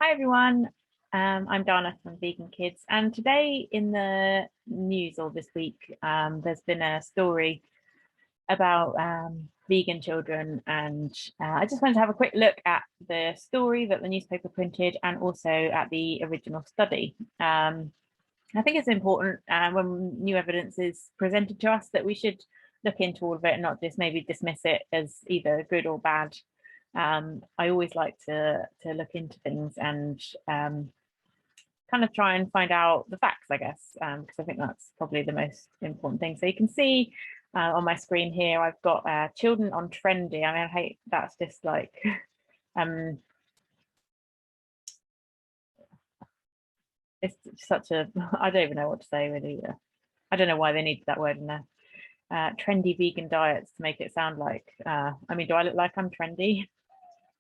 Hi everyone, I'm Dana from Vegan Kids, and today in the news or this week, there's been a story about vegan children, and I just wanted to have a quick look at the story that the newspaper printed and also at the original study. I think it's important when new evidence is presented to us that we should look into all of it and not just maybe dismiss it as either good or bad. I always like to look into things and kind of try and find out the facts, I guess, because I think that's probably the most important thing. So you can see on my screen here, I've got children on Trendy. I mean, I hate that's just like um, it's such a I don't even know what to say really. I don't know why they need that word in there. Trendy vegan diets to make it sound like I mean, do I look like I'm trendy?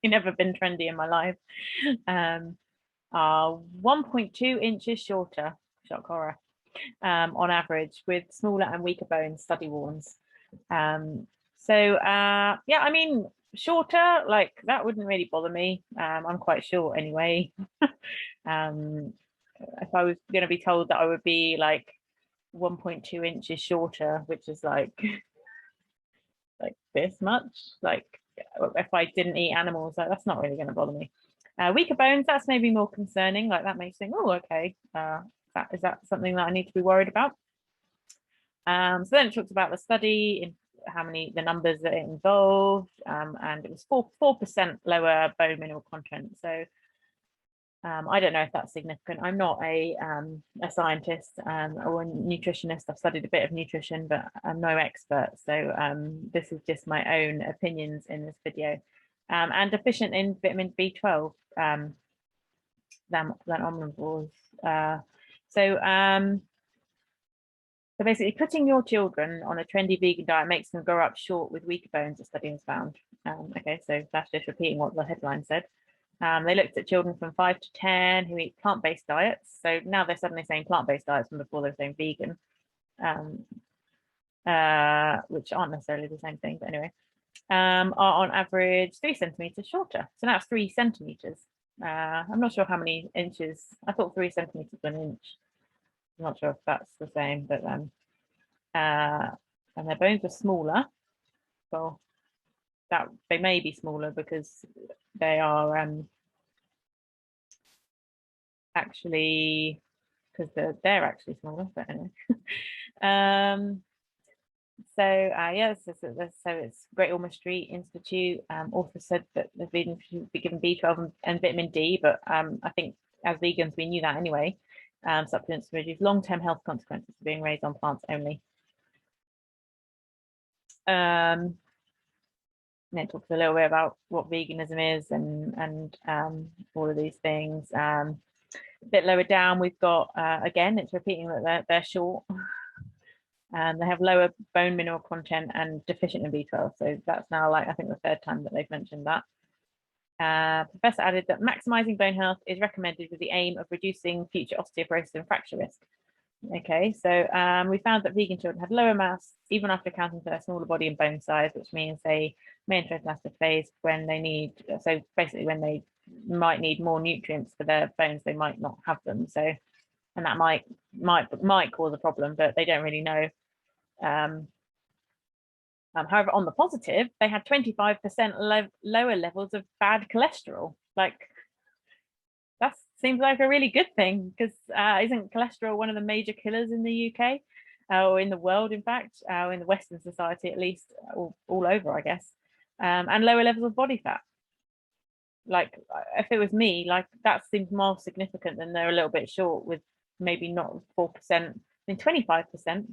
I've never been trendy in my life. Are 1.2 inches shorter, shock horror, on average, with smaller and weaker bones, study warns. Yeah, I mean, shorter, like that wouldn't really bother me. I'm quite short anyway. um, if I was going to be told that I would be like 1.2 inches shorter, which is like this much, like if I didn't eat animals, like, that's not really going to bother me. Weaker bones, that's maybe more concerning. Like that makes you think, oh, okay, is that something that I need to be worried about? So then it talks about the study, in how many the numbers that it involved, and it was 4% lower bone mineral content. So I don't know if that's significant. I'm not a scientist or a nutritionist. I've studied a bit of nutrition, but I'm no expert. So this is just my own opinions in this video. And deficient in vitamin B12 than omnivores. So so basically, putting your children on a trendy vegan diet makes them grow up short with weaker bones, a study has found. Okay, so that's just repeating what the headline said. They looked at children from 5 to 10 who eat plant-based diets. So now they're suddenly saying plant-based diets from before they were saying vegan, which aren't necessarily the same thing, but anyway, are on average 3 centimeters shorter. So now it's 3 centimeters. I'm not sure how many inches. I thought 3 centimeters was an inch. I'm not sure if that's the same, but and their bones are smaller. Well, that they may be smaller because they are actually because they're actually smaller. But anyway, yeah, so it's Great Ormond Street Institute. Also said that the vegan should be given B12 and vitamin D, but I think as vegans we knew that anyway. Supplements to reduce long-term health consequences of being raised on plants only. And it talks a little bit about what veganism is and all of these things. A bit lower down, we've got again, it's repeating that they're short. They have lower bone mineral content and deficient in B12. So that's now like I think the third time that they've mentioned that. Professor added that maximizing bone health is recommended with the aim of reducing future osteoporosis and fracture risk. Okay, so we found that vegan children had lower mass even after accounting for their smaller body and bone size, which means they may enter a massive phase when they need, so basically when they might need more nutrients for their bones, they might not have them. So, and that might cause a problem, but they don't really know. However, on the positive, they had 25% lower levels of bad cholesterol. Like that seems like a really good thing because isn't cholesterol one of the major killers in the UK or in the world, in fact, in the Western society at least, all over, I guess, and lower levels of body fat. Like if it was me, like that seems more significant than they're a little bit short with maybe not 4%, I mean 25%.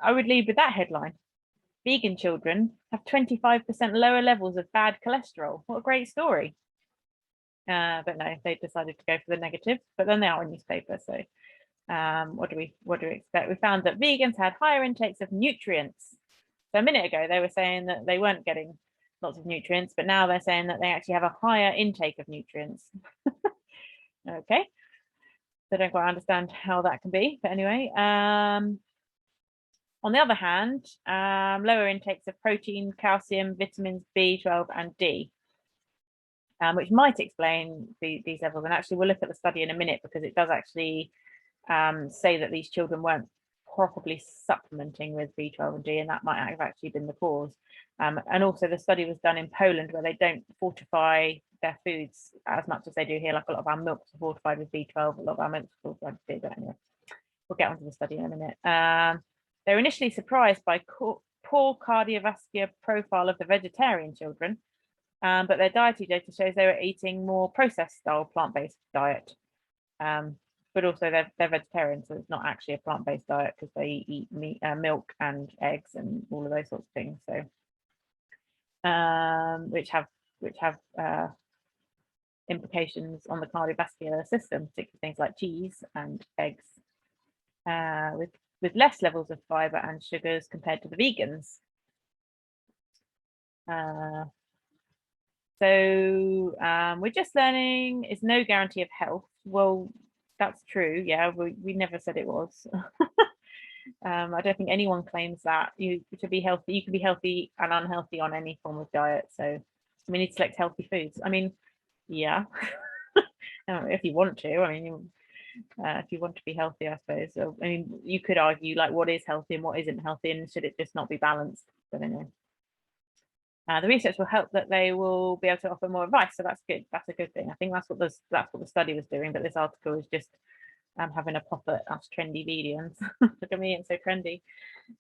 I would leave with that headline. Vegan children have 25% lower levels of bad cholesterol. What a great story. But no, they decided to go for the negative, but then they are a newspaper. So what do we expect? We found that vegans had higher intakes of nutrients. So a minute ago, they were saying that they weren't getting lots of nutrients, but now they're saying that they actually have a higher intake of nutrients. Okay. So I don't quite understand how that can be, but anyway, on the other hand, lower intakes of protein, calcium, vitamins B12 and D. which might explain these levels. And actually, we'll look at the study in a minute because it does actually say that these children weren't properly supplementing with B12 and D, and that might have actually been the cause. And also the study was done in Poland, where they don't fortify their foods as much as they do here. Like a lot of our milks are fortified with B12, a lot of our milks are fortified with D, but anyway, we'll get onto the study in a minute. They were initially surprised by poor cardiovascular profile of the vegetarian children, but their dietary data shows they were eating more processed style plant-based diet. But also they're vegetarian, so it's not actually a plant-based diet because they eat meat, milk and eggs and all of those sorts of things. So, which have implications on the cardiovascular system, particularly things like cheese and eggs, with less levels of fiber and sugars compared to the vegans. So we're just learning is no guarantee of health. Well, that's true. Yeah, we never said it was. I don't think anyone claims that to be healthy, you can be healthy and unhealthy on any form of diet. So we need to select healthy foods. I mean, yeah, if you want to. I mean, if you want to be healthy, I suppose. So, I mean, you could argue like what is healthy and what isn't healthy, and should it just not be balanced? But anyway. The research will help that they will be able to offer more advice, so that's good. That's a good thing. I think that's what the study was doing. But this article is just having a pop at us trendy vegans. Look at me, it's so trendy.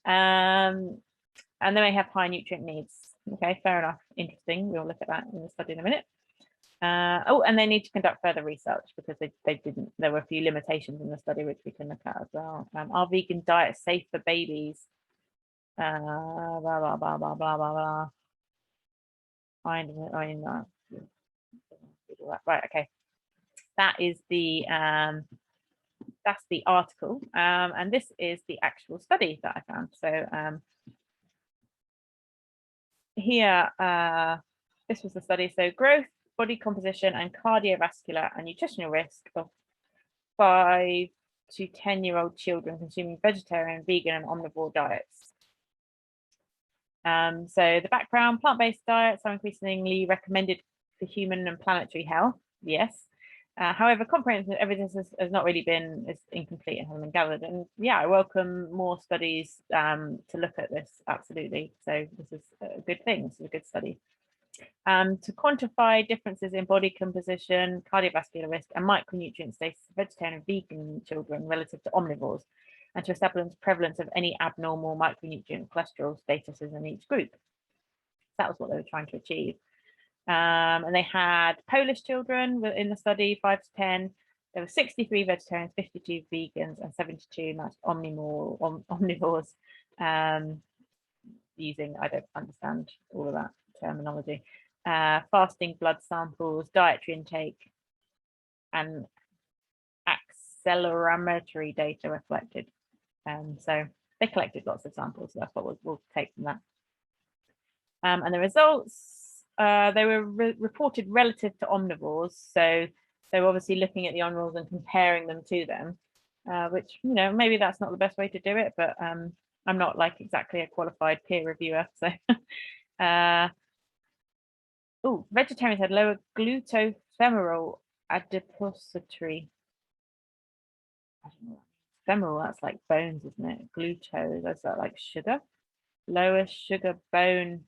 And then they have high nutrient needs. Okay, fair enough. Interesting. We'll look at that in the study in a minute. Oh, and they need to conduct further research because they didn't. There were a few limitations in the study which we can look at as well. Are vegan diets safe for babies? Blah blah blah blah blah blah blah. Right, okay. That is that's the article, and this is the actual study that I found. So here, this was the study. So growth, body composition, and cardiovascular and nutritional risk of 5 to 10-year-old children consuming vegetarian, vegan, and omnivore diets. So the background, plant-based diets are increasingly recommended for human and planetary health. Yes. However, comprehensive evidence has not really been is incomplete and hasn't been gathered. And yeah, I welcome more studies to look at this. Absolutely. So this is a good thing. This is a good study. To quantify differences in body composition, cardiovascular risk, and micronutrient status of vegetarian and vegan children relative to omnivores, and to establish prevalence of any abnormal micronutrient cholesterol statuses in each group. That was what they were trying to achieve. And they had Polish children in the study, 5 to 10. There were 63 vegetarians, 52 vegans, and 72 omnivores. Using, I don't understand all of that terminology. Fasting blood samples, dietary intake, and accelerometry data were collected. So they collected lots of samples. So that's what we'll take from that. And the results, they were reported relative to omnivores. So they were obviously looking at the omnivores and comparing them to them, which, you know, maybe that's not the best way to do it, but I'm not like exactly a qualified peer reviewer. So, vegetarians had lower glutofemoral adiposity. I don't know. Femoral, that's like bones, isn't it? Gluto, that's like sugar. Lower sugar bone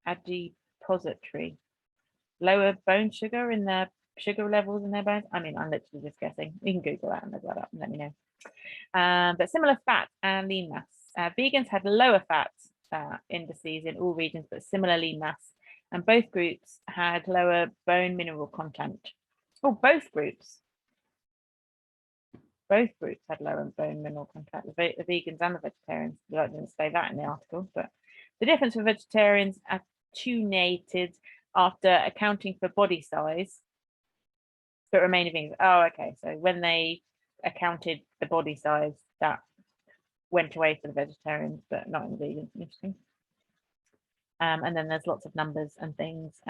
adipository. Lower bone sugar in their sugar levels in their bones. I mean, I'm literally just guessing. You can Google that and look that up and let me know. But similar fat and lean mass. Vegans had lower fat indices in all regions, but similar lean mass. And both groups had lower bone mineral content. Oh, both groups had lower bone mineral content, the vegans and the vegetarians. I didn't say that in the article, but the difference for vegetarians attenuated after accounting for body size, but remaining vegans. Oh, okay. So when they accounted the body size, that went away for the vegetarians, but not in the vegans. Interesting. And then there's lots of numbers and things.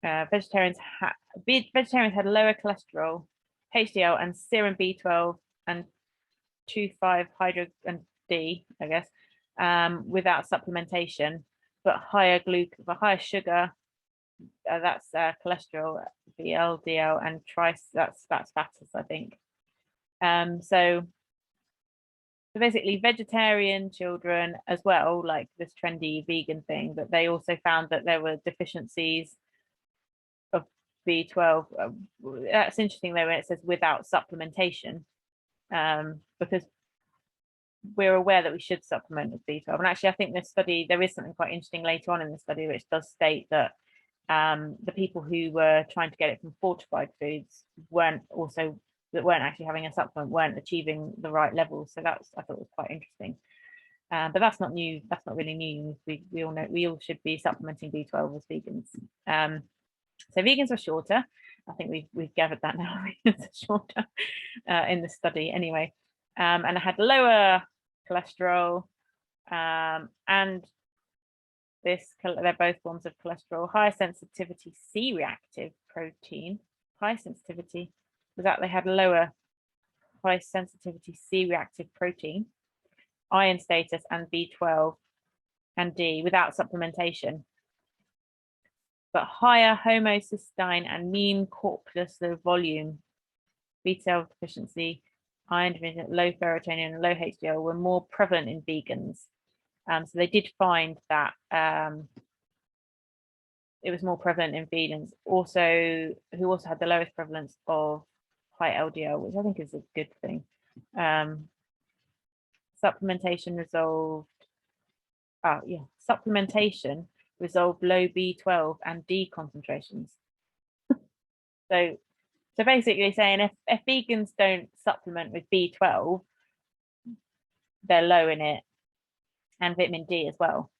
Vegetarians had lower cholesterol, HDL, and serum B12 and 2,5-hydro and D, I guess, without supplementation, but higher sugar that's cholesterol, VLDL, and that's fatness, I think. So basically vegetarian children as well, like this trendy vegan thing, but they also found that there were deficiencies of B12. That's interesting though when it says without supplementation, because we're aware that we should supplement with B12. And actually, I think this study, there is something quite interesting later on in the study, which does state that the people who were trying to get it from fortified foods weren't actually having a supplement, weren't achieving the right levels. So that's, I thought, was quite interesting. But that's not new. That's not really new. We all know we all should be supplementing B12 as vegans. So vegans are shorter. I think we've gathered that now. Vegans are shorter in the study anyway, and I had lower cholesterol, and they're both forms of cholesterol. Higher sensitivity C-reactive protein. High sensitivity was that they had lower high sensitivity C-reactive protein, iron status, and B12 and D without supplementation, but higher homocysteine and mean corpuscular volume, B12 deficiency, iron deficiency, low ferritin, and low HDL were more prevalent in vegans. So they did find that it was more prevalent in vegans, who also had the lowest prevalence of high LDL, which I think is a good thing. Supplementation resolved low B12 and D concentrations. So basically saying if vegans don't supplement with B12, they're low in it, and vitamin D as well.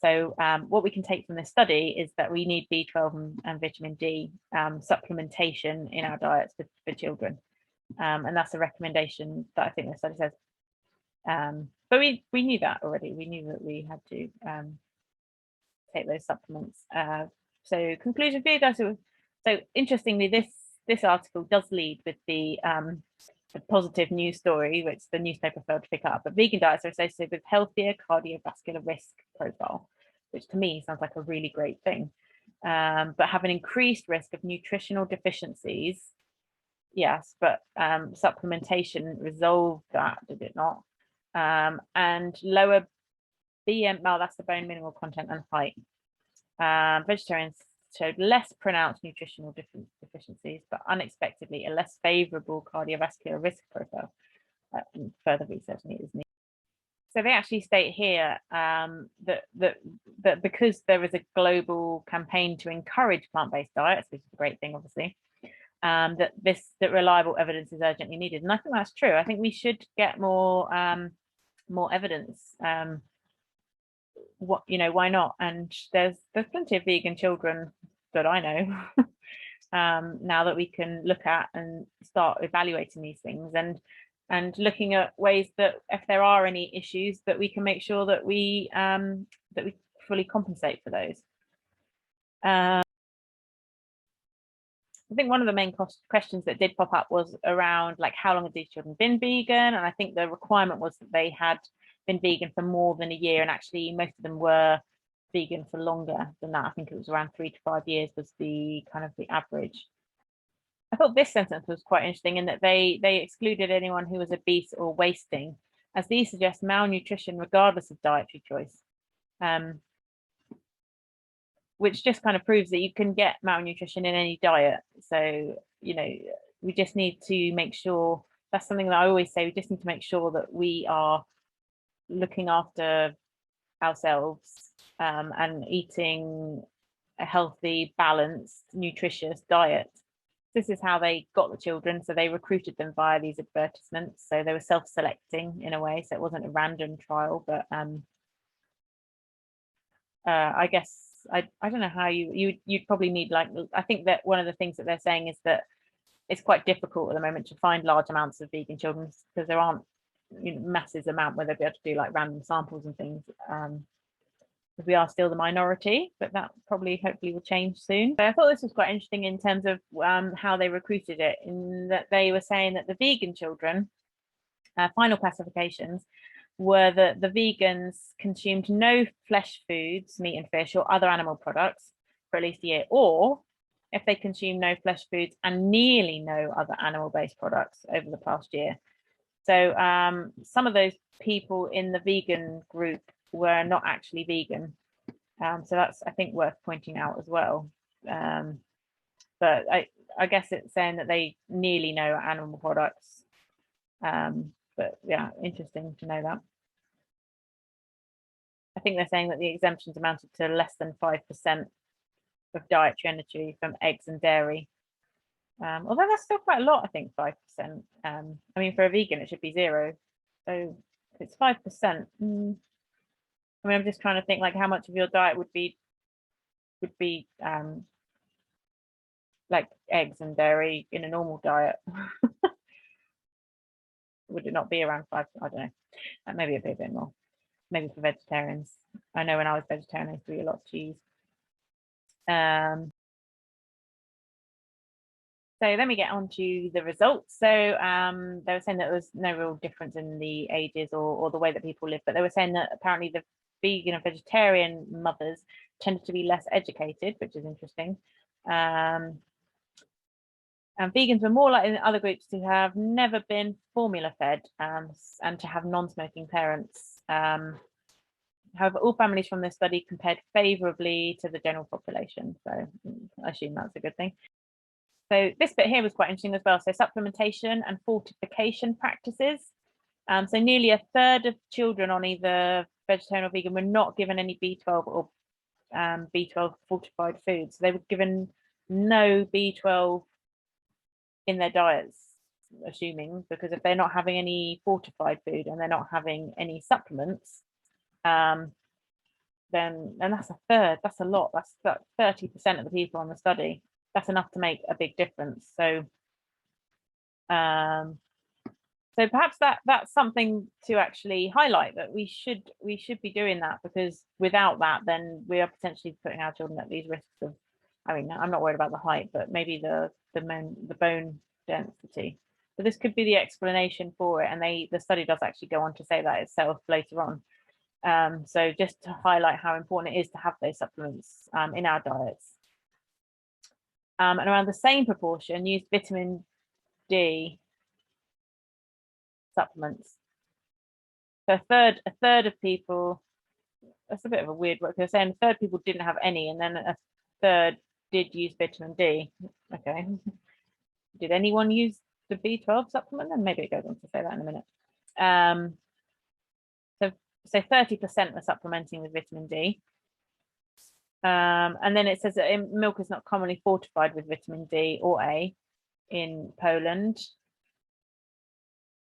So what we can take from this study is that we need B12 and vitamin D supplementation in our diets for children. And that's a recommendation that I think the study says. But we knew that already. We knew that we had to take those supplements. So conclusion for you guys. So interestingly, this article does lead with the positive news story, which the newspaper failed to pick up. But vegan diets are associated with healthier cardiovascular risk profile, which to me sounds like a really great thing. But have an increased risk of nutritional deficiencies. Yes, but supplementation resolved that, did it not? And lower well, that's the bone mineral content and height. Vegetarians showed less pronounced nutritional deficiencies, but unexpectedly a less favorable cardiovascular risk profile. Further research is needed. So they actually state here that because there is a global campaign to encourage plant-based diets, which is a great thing, obviously, that reliable evidence is urgently needed, and I think that's true. I think we should get more evidence. Why not? And there's plenty of vegan children that I know now that we can look at and start evaluating these things and looking at ways that if there are any issues that we can make sure that we fully compensate for those. I think one of the main questions that did pop up was around like how long have these children been vegan, and I think the requirement was that they had been vegan for more than a year, and actually most of them were vegan for longer than that. I think it was around 3 to 5 years was the kind of the average. I thought this sentence was quite interesting in that they excluded anyone who was obese or wasting, as these suggest malnutrition regardless of dietary choice, which just kind of proves that you can get malnutrition in any diet. So we just need to make sure, that's something that I always say, we just need to make sure that we are looking after ourselves and eating a healthy, balanced, nutritious diet. This is how they got the children. So they recruited them via these advertisements. So they were self-selecting in a way. So it wasn't a random trial, but I guess I don't know how you'd probably need, like, I think that one of the things that they're saying is that it's quite difficult at the moment to find large amounts of vegan children because there aren't massive amount where they'll be able to do like random samples and things, because we are still the minority, but that probably hopefully will change soon. But I thought this was quite interesting in terms of how they recruited it, in that they were saying that the vegan children, final classifications were that the vegans consumed no flesh foods, meat and fish, or other animal products, for at least a year, or if they consume no flesh foods and nearly no other animal-based products over the past year. So some of those people in the vegan group were not actually vegan. So that's, I think, worth pointing out as well. But I guess it's saying that they nearly know animal products. But yeah, interesting to know that. I think they're saying that the exemptions amounted to less than 5% of dietary energy from eggs and dairy. Although that's still quite a lot, I think 5%. I mean, for a vegan, it should be 0. So if it's 5%, I mean, I'm just trying to think like how much of your diet would be like eggs and dairy in a normal diet. Would it not be around 5? I don't know. Maybe a bit more. Maybe for vegetarians. I know when I was vegetarian, I used to eat a lot of cheese. So let me get on to the results. So they were saying that there was no real difference in the ages or the way that people live, but they were saying that apparently the vegan and vegetarian mothers tended to be less educated, which is interesting. And vegans were more likely than other groups to have never been formula fed and to have non-smoking parents. However, all families from this study compared favorably to the general population. So I assume that's a good thing. So this bit here was quite interesting as well. So supplementation and fortification practices. So nearly a third of children on either vegetarian or vegan were not given any B12 or B12 fortified foods. So they were given no B12 in their diets, assuming, because if they're not having any fortified food and they're not having any supplements, then and that's a third, that's a lot, that's 30% of the people on the study. That's enough to make a big difference. So so perhaps that's something to actually highlight, that we should be doing that, because without that, then we are potentially putting our children at these risks of, I mean, I'm not worried about the height, but maybe the bone density. But this could be the explanation for it, and the study does actually go on to say that itself later on. So just to highlight how important it is to have those supplements in our diets. And around the same proportion used vitamin D supplements. So a third of people, that's a bit of a weird word, they're saying a third of people didn't have any, and then a third did use vitamin D. Okay. Did anyone use the B12 supplement? Then maybe it goes on to say that in a minute. So 30% were supplementing with vitamin D. And then it says that milk is not commonly fortified with vitamin D or A in Poland.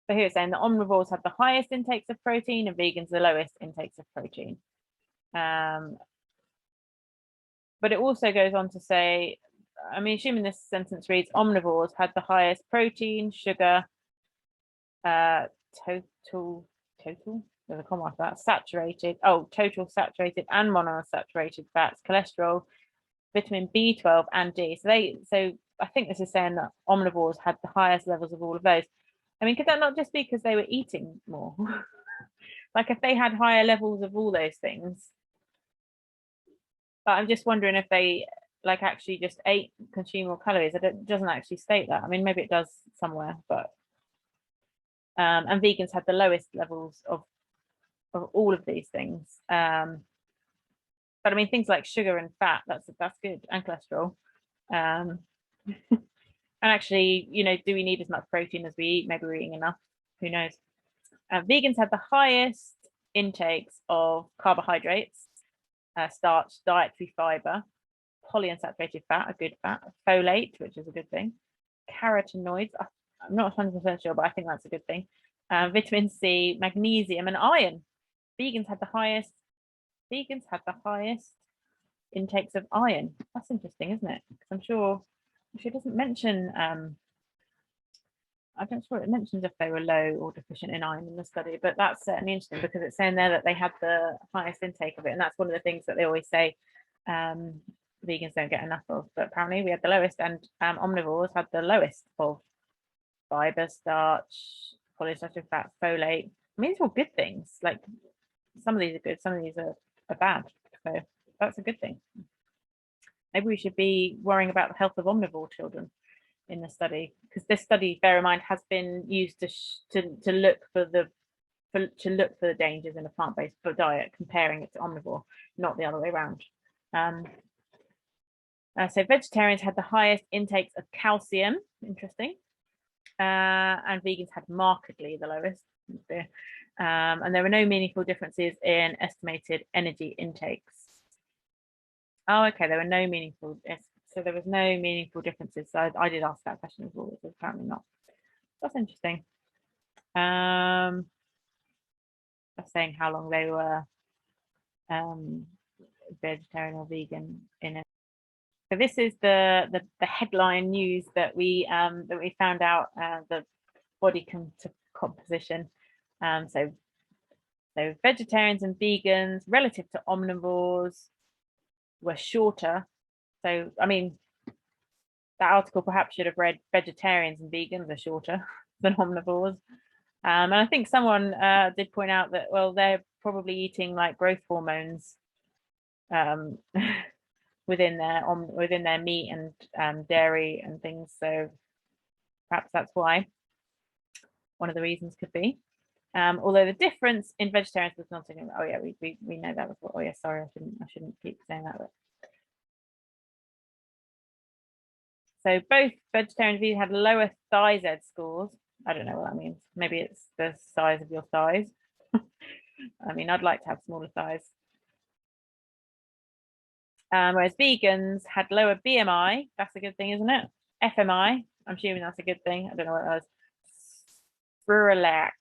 So here it's saying the omnivores have the highest intakes of protein and vegans the lowest intakes of protein. But it also goes on to say, I mean, assuming this sentence reads, omnivores had the highest protein, sugar, total, there's a comma after that, total saturated and monounsaturated fats, cholesterol, vitamin B12 and D. So I think this is saying that omnivores had the highest levels of all of those. I mean, could that not just be because they were eating more? Like if they had higher levels of all those things. But I'm just wondering if they like actually just consume more calories. It doesn't actually state that. I mean, maybe it does somewhere, but and vegans had the lowest levels of all of these things. But I mean, things like sugar and fat, that's good, and cholesterol. And actually, you know, do we need as much protein as we eat? Maybe we're eating enough. Who knows? Vegans have the highest intakes of carbohydrates, starch, dietary fiber, polyunsaturated fat, a good fat, folate, which is a good thing, carotenoids, I'm not 100% sure, but I think that's a good thing, vitamin C, magnesium, and iron. Vegans had the highest intakes of iron. That's interesting, isn't it? Because I'm sure it doesn't mention I'm not sure it mentions if they were low or deficient in iron in the study, but that's certainly interesting because it's saying there that they had the highest intake of it, and that's one of the things that they always say vegans don't get enough of. But apparently we had the lowest, and omnivores had the lowest of fiber, starch, polyunsaturated fat, folate. I mean, these are all good things. Like some of these are good, some of these are bad. So that's a good thing. maybe we should be worrying about the health of omnivore children in the study, because this study, bear in mind, has been used to look for the dangers in a plant-based diet, comparing it to omnivore, not the other way around. So vegetarians had the highest intakes of calcium, interesting, and vegans had markedly the lowest. And there were no meaningful differences in estimated energy intakes. Oh, okay, there were no meaningful, so there was no meaningful differences. So I did ask that question as well, but apparently not. That's interesting. That's saying how long they were vegetarian or vegan in it. So this is the headline news that we found out, the body composition. So vegetarians and vegans relative to omnivores were shorter. So I mean, that article perhaps should have read vegetarians and vegans are shorter than omnivores. And I think someone did point out that, well, they're probably eating like growth hormones within their meat and dairy and things. So perhaps that's why. One of the reasons could be. Although the difference in vegetarians was not significant. Oh yeah, we know that before. Oh yeah, sorry, I shouldn't keep saying that. But. So both vegetarians and vegans had lower thigh Z scores. I don't know what that means. Maybe it's the size of your thighs. I mean, I'd like to have smaller thighs. Whereas vegans had lower BMI. That's a good thing, isn't it? FMI. I'm assuming that's a good thing. I don't know what it was. Spirulac.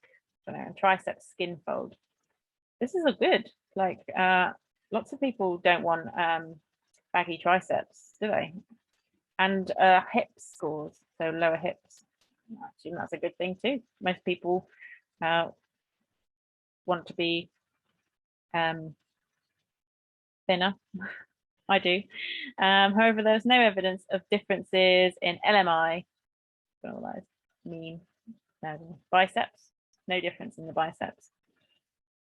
I don't know. Triceps skin fold. This is a good. Like, lots of people don't want baggy triceps, do they? And hip scores, so lower hips. I assume that's a good thing too. Most people want to be thinner. I do. However, there's no evidence of differences in LMI. Mean biceps. No difference in the biceps.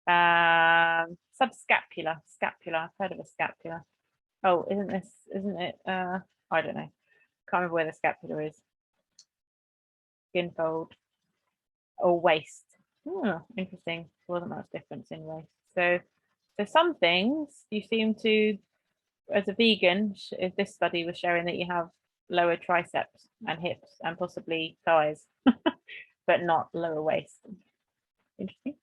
Subscapular. Scapula. I've heard of a scapula. Oh, isn't it? I don't know. Can't remember where the scapula is. Skin fold or waist. Oh, interesting. There wasn't much difference in waist. So some things you seem to, as a vegan, this study was showing that you have lower triceps and hips and possibly thighs, but not lower waist. Interesting.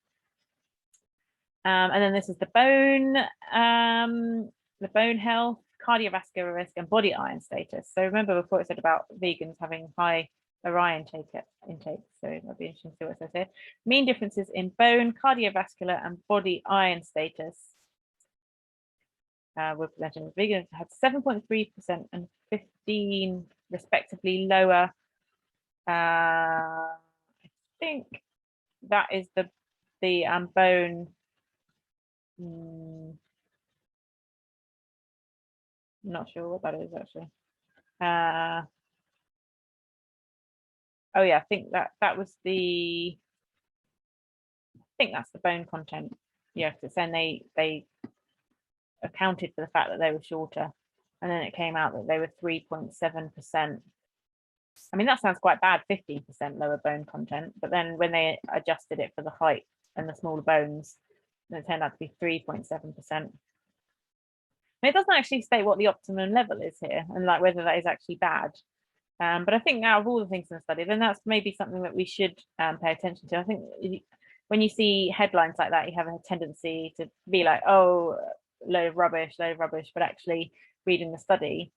And then this is the bone health, cardiovascular risk, and body iron status. So remember before it said about vegans having high iron intake. So that'd be interesting to see what it says here. Mean differences in bone, cardiovascular, and body iron status were presented. Vegans had 7.3% and 15 respectively lower. I think that is the bone. Not sure what that is actually. Oh yeah, I think that was the. I think that's the bone content. Yeah, because then they accounted for the fact that they were shorter, and then it came out that they were 3.7%. I mean, that sounds quite bad, 15% lower bone content, but then when they adjusted it for the height and the smaller bones, it turned out to be 3.7%. It doesn't actually state what the optimum level is here and like whether that is actually bad. But I think out of all the things in the study, then that's maybe something that we should pay attention to. I think when you see headlines like that, you have a tendency to be like, oh, load of rubbish, but actually reading the study,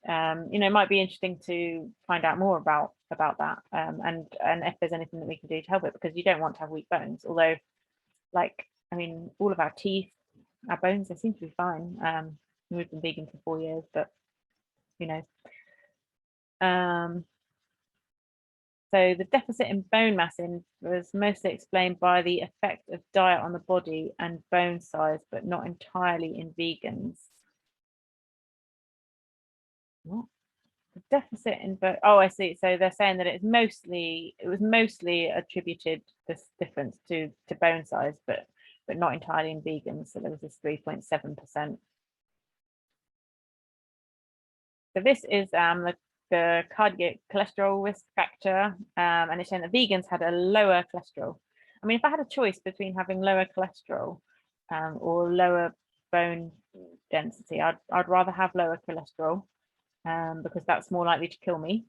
it might be interesting to find out more about that, and if there's anything that we can do to help it, because you don't want to have weak bones. Although, like, I mean, all of our teeth, our bones, they seem to be fine. We've been vegan for 4 years, but who knows? So the deficit in bone mass was mostly explained by the effect of diet on the body and bone size, but not entirely in vegans. What? The deficit in bone? Oh, I see. So they're saying that it was mostly attributed, this difference, to bone size, but not entirely in vegans. So there was this 3.7%. So this is the cardiac cholesterol risk factor, and it's showing that vegans had a lower cholesterol. I mean, if I had a choice between having lower cholesterol or lower bone density, I'd rather have lower cholesterol because that's more likely to kill me.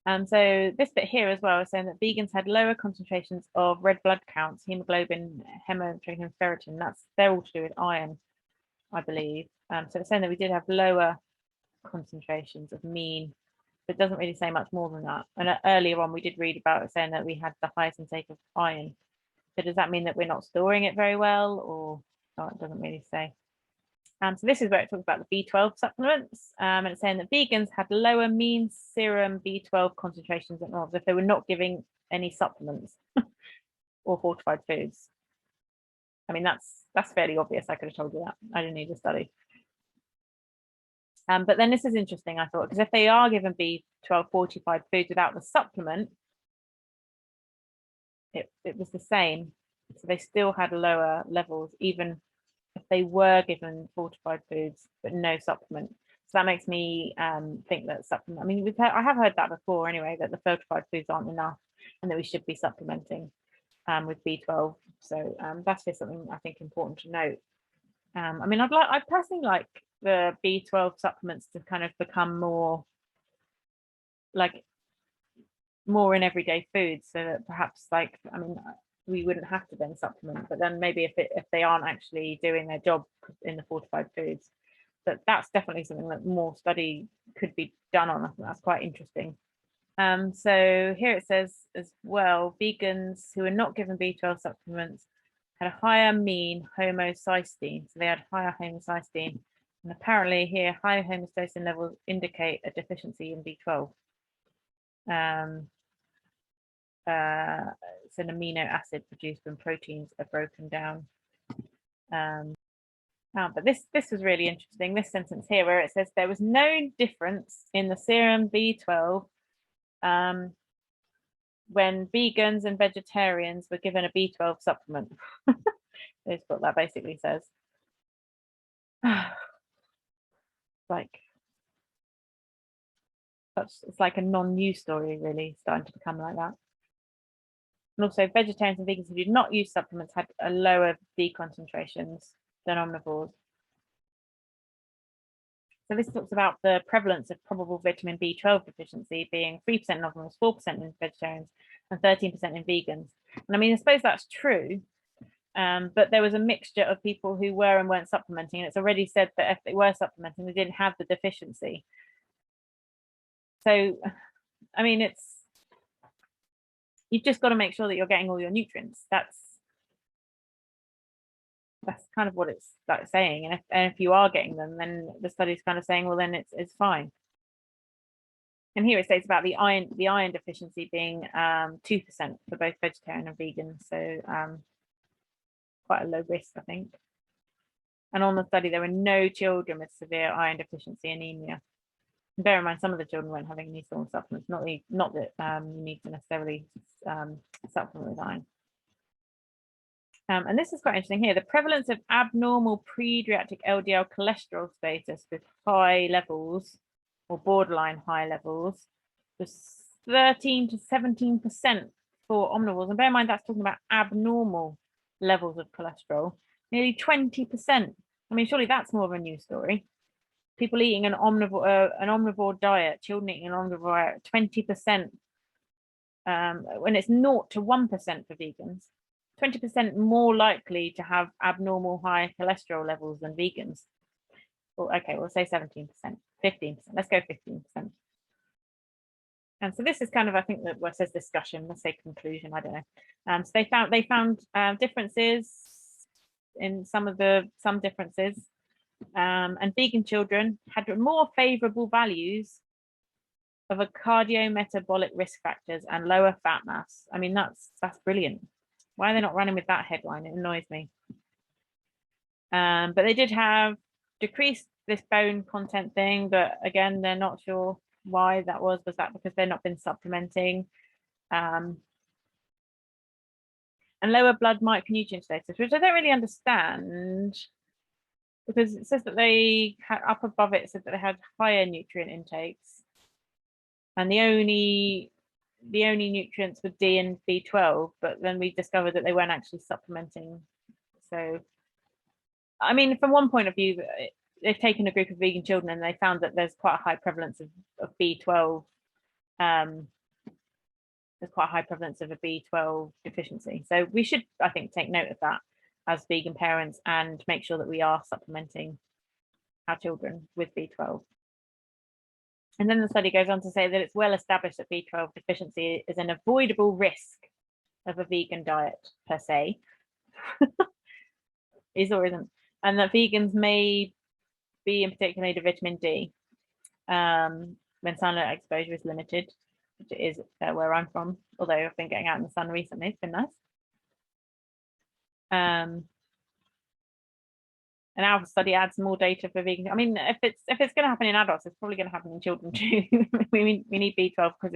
And so this bit here as well is saying that vegans had lower concentrations of red blood counts, hemoglobin, hematocrit, and ferritin. They're all to do with iron, I believe. So it's saying that we did have lower concentrations of mean, but it doesn't really say much more than that. And earlier on, we did read about it saying that we had the highest intake of iron. So does that mean that we're not storing it very well, or no, it doesn't really say. So this is where it talks about the B12 supplements, and it's saying that vegans had lower mean serum B12 concentrations than others if they were not giving any supplements or fortified foods. I mean, that's fairly obvious. I could have told you that. I didn't need a study. But then this is interesting, I thought, because if they are given B12 fortified foods without the supplement, it was the same. So they still had lower levels, even if they were given fortified foods, but no supplement. So that makes me think that supplement, I mean, I have heard that before anyway, that the fortified foods aren't enough and that we should be supplementing with B12. So that's just something I think important to note. I mean, I personally like the B12 supplements to kind of become more in everyday foods, so that perhaps I mean, we wouldn't have to then supplement, but then maybe if they aren't actually doing their job in the fortified foods, that's definitely something that more study could be done on. I think that's quite interesting. So here it says as well, vegans who are not given B12 supplements had a higher mean homocysteine. So they had higher homocysteine. And apparently here, high homocysteine levels indicate a deficiency in B12. It's an amino acid produced when proteins are broken down. But this was really interesting. This sentence here where it says there was no difference in the serum B12 when vegans and vegetarians were given a B12 supplement. Is what that basically says. Like it's like a non-news story, really, starting to become like that. And also, vegetarians and vegans who did not use supplements had a lower D concentrations than omnivores. So this talks about the prevalence of probable vitamin B12 deficiency being 3% in omnivores, 4% in vegetarians, and 13% in vegans. And I mean, I suppose that's true, but there was a mixture of people who were and weren't supplementing, and it's already said that if they were supplementing, they didn't have the deficiency. So, I mean, you've just got to make sure that you're getting all your nutrients. That's kind of what it's saying. And if you are getting them, then the study's kind of saying, well, then it's fine. And here it states about the iron deficiency being 2% for both vegetarian and vegan. So quite a low risk, I think. And on the study, there were no children with severe iron deficiency anemia. And bear in mind, some of the children weren't having any sort of supplements. Not that you need to necessarily supplement with iron. And this is quite interesting here. The prevalence of abnormal pre-reactive LDL cholesterol status with high levels or borderline high levels was 13 to 17% for omnivores. And bear in mind, that's talking about abnormal levels of cholesterol, nearly 20%. I mean, surely that's more of a news story. People eating an omnivore diet, children eating an omnivore diet, 20%, when it's 0 to 1% for vegans. 20% more likely to have abnormal high cholesterol levels than vegans. Well, okay, we'll say 17%, 15%. Let's go 15%. And so this is kind of, I think, that what says discussion. Let's say conclusion. I don't know. So they found differences in some differences, and vegan children had more favourable values of a cardiometabolic risk factors and lower fat mass. I mean, that's brilliant. Why are they not running with that headline? It annoys me. But they did have decreased this bone content thing, but again, they're not sure why that was. Was that because they're not been supplementing? And lower blood micronutrient status, which I don't really understand. because it says that they had up above it, said that they had higher nutrient intakes, and the only nutrients were D and B12, but then we discovered that they weren't actually supplementing. So, I mean, from one point of view, they've taken a group of vegan children and they found that there's quite a high prevalence of B12. There's quite a high prevalence of a B12 deficiency. So we should, I think, take note of that as vegan parents and make sure that we are supplementing our children with B12. And then the study goes on to say that it's well established that B12 deficiency is an avoidable risk of a vegan diet per se, is or isn't, and that vegans may be in particular need of vitamin D when sunlight exposure is limited, which it is where I'm from, although I've been getting out in the sun recently. It's been nice. And our study adds more data for vegan. I mean, if it's going to happen in adults, it's probably going to happen in children too. we need B12 because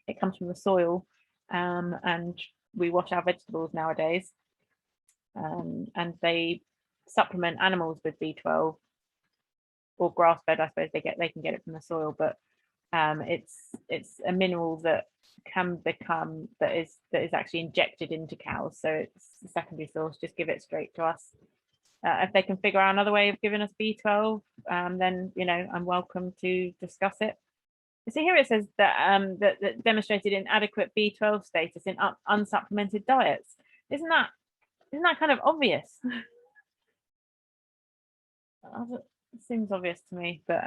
it comes from the soil, and we wash our vegetables nowadays, and they supplement animals with B12 or grass fed. I suppose they can get it from the soil, but it's a mineral that can become that is actually injected into cows. So it's a secondary source. Just give it straight to us. If they can figure out another way of giving us B12, then I'm welcome to discuss it. So here it says that that demonstrated inadequate B12 status in unsupplemented diets. Isn't that kind of obvious? It seems obvious to me, but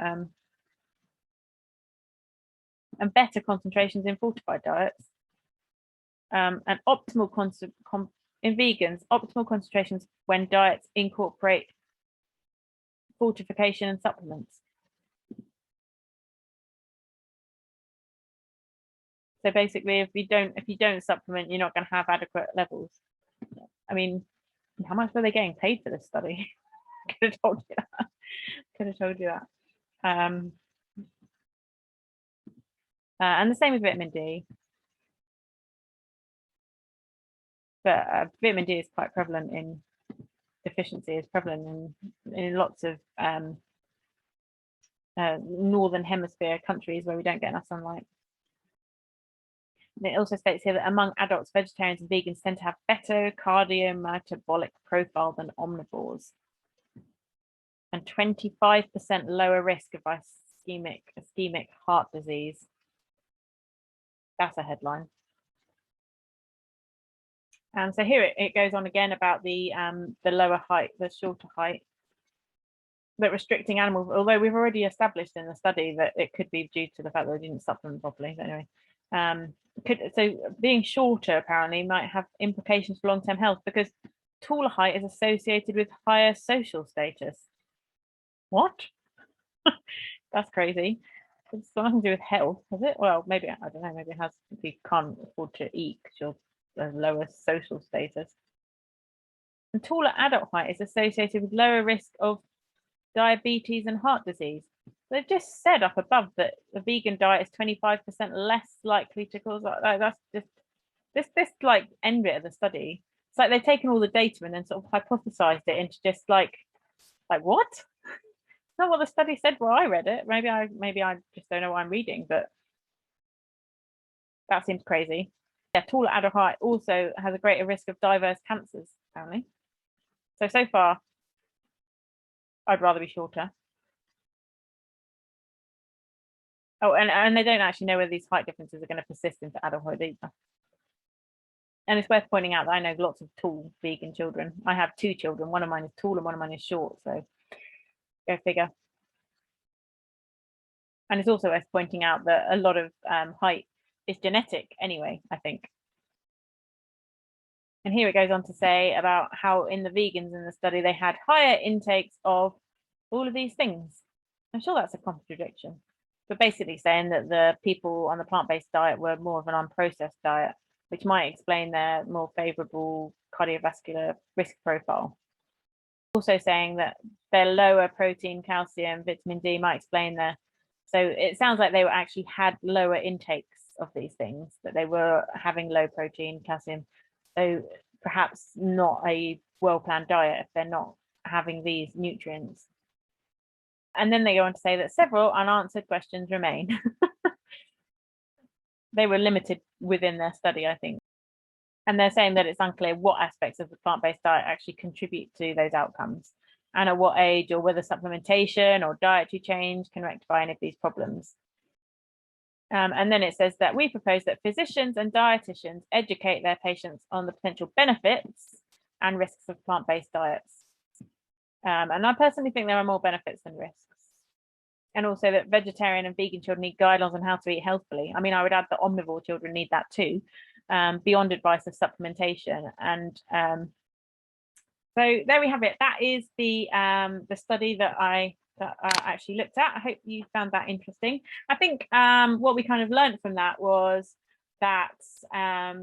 and better concentrations in fortified diets, and optimal in vegans, optimal concentrations when diets incorporate fortification and supplements. So basically, if you don't supplement, you're not going to have adequate levels. I mean, how much were they getting paid for this study? Could have told you that. Could have told you that. And the same with vitamin D. But vitamin D is quite prevalent in deficiency, is prevalent in lots of northern hemisphere countries where we don't get enough sunlight. And it also states here that among adults, vegetarians and vegans tend to have better cardiometabolic profile than omnivores, and 25% lower risk of ischemic heart disease. That's a headline. And so here it goes on again about the lower height, the shorter height, that restricting animals, although we've already established in the study that it could be due to the fact that they didn't supplement properly. But anyway, so being shorter apparently might have implications for long-term health because taller height is associated with higher social status. What? That's crazy. It's nothing to do with health, has it? Well, maybe, I don't know, maybe it has if you can't afford to eat because you're a lower social status. And taller adult height is associated with lower risk of diabetes and heart disease. They've just said up above that the vegan diet is 25% less likely to cause that's just this like end bit of the study. It's like they've taken all the data and then sort of hypothesized it into just like what? It's not what the study said where I read it. Maybe I just don't know what I'm reading, but that seems crazy. Yeah, taller adult height also has a greater risk of diverse cancers, apparently. So far, I'd rather be shorter. Oh, and they don't actually know whether these height differences are going to persist into adulthood either. And it's worth pointing out that I know lots of tall vegan children. I have two children. One of mine is tall and one of mine is short. So go figure. And it's also worth pointing out that a lot of height is genetic anyway, I think. And here it goes on to say about how in the vegans in the study, they had higher intakes of all of these things. I'm sure that's a contradiction, but basically saying that the people on the plant-based diet were more of an unprocessed diet, which might explain their more favorable cardiovascular risk profile. Also saying that their lower protein, calcium, vitamin D might explain their, so it sounds like they were actually had lower intakes of these things, that they were having low protein, calcium. So perhaps not a well-planned diet if they're not having these nutrients. And then they go on to say that several unanswered questions remain. They were limited within their study, I think. And they're saying that it's unclear what aspects of the plant-based diet actually contribute to those outcomes, and at what age, or whether supplementation or dietary change can rectify any of these problems. And then it says that we propose that physicians and dietitians educate their patients on the potential benefits and risks of plant-based diets. And I personally think there are more benefits than risks. And also that vegetarian and vegan children need guidelines on how to eat healthfully. I mean, I would add that omnivore children need that too, beyond advice of supplementation. And so there we have it. That is the study that I actually looked at. I hope you found that interesting. I think what we kind of learned from that was that I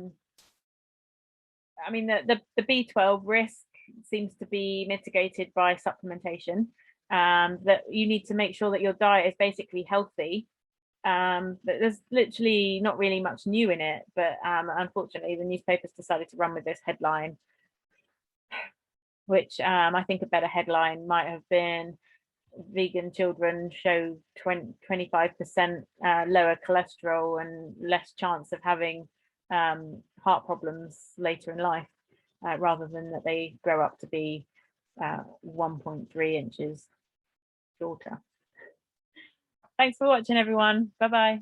mean the B12 risk seems to be mitigated by supplementation. That you need to make sure that your diet is basically healthy. But there's literally not really much new in it, but unfortunately the newspapers decided to run with this headline, which I think a better headline might have been vegan children show 25% lower cholesterol and less chance of having heart problems later in life, rather than that they grow up to be 1.3 inches shorter. Thanks for watching, everyone. Bye bye.